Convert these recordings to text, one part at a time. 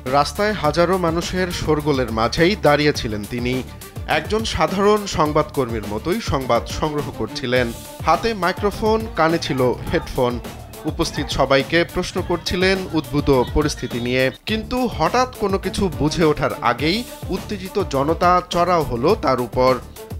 রাস্তায় হাজারো মানুষের শোরগোলের মাঝেই দাঁড়িয়েছিলেন তিনি। একজন সাধারণ সংবাদকর্মীর মতোই সংবাদ সংগ্রহ করছিলেন। হাতে মাইক্রোফোন, কানে ছিল হেডফোন। উপস্থিত সবাইকে প্রশ্ন করছিলেন উদ্ভূত পরিস্থিতি নিয়ে। কিন্তু হঠাৎ কোনো কিছু বুঝে ওঠার আগেই উত্তেজিত জনতা চড়াও হলো তার উপর।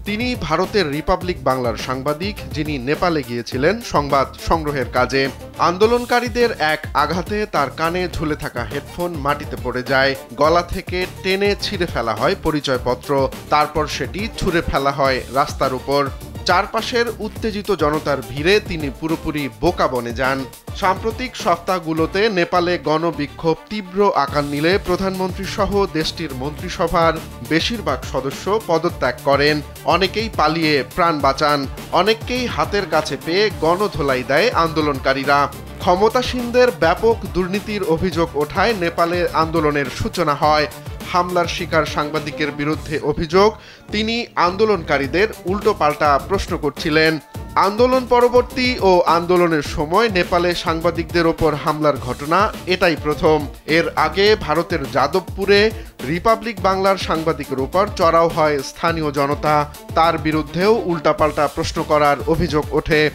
তিনি ভারতের রিপাবলিক বাংলার সাংবাদিক, যিনি নেপালে গিয়েছিলেন সংবাদ সংগ্রহের কাজে। আন্দোলনকারীদের এক আঘাতে তার কানে ঝুলে থাকা হেডফোন মাটিতে পড়ে যায়। গলা থেকে টেনে ছিঁড়ে ফেলা হয় পরিচয়পত্র। তারপর সেটি ছুঁড়ে ফেলা হয় রাস্তার উপর। চারপাশের উত্তেজিত জনতার ভিড়ে তিনি পুরোপুরি বোকা বনে যান। সাম্প্রতিক সপ্তাহগুলোতে নেপালে গণবিক্ষোভ তীব্র আকার নিলে প্রধানমন্ত্রী সহ দেশটির মন্ত্রিসভার বেশিরভাগ সদস্য পদত্যাগ করেন। অনেকেই পালিয়ে প্রাণ বাঁচান, অনেককেই হাতের কাছে পেয়ে গণধোলাই দেয় আন্দোলনকারীরা। ক্ষমতাসীনদের ব্যাপক দুর্নীতির অভিযোগ ওঠায় নেপালে আন্দোলনের সূচনা হয়। হামলার শিকার সাংবাদিকের বিরুদ্ধে অভিযোগ, তিনি আন্দোলনকারীদের উল্টোপাল্টা প্রশ্ন করছিলেন। আন্দোলন পরবর্তী ও আন্দোলনের সময় নেপালে সাংবাদিকদের ওপর হামলার ঘটনা এটাই প্রথম। এর আগে ভারতের যাদবপুরে রিপাবলিক বাংলার সাংবাদিকের ওপর চড়াও হয় স্থানীয় জনতা। তার বিরুদ্ধেও উল্টাপাল্টা প্রশ্ন করার অভিযোগ ওঠে।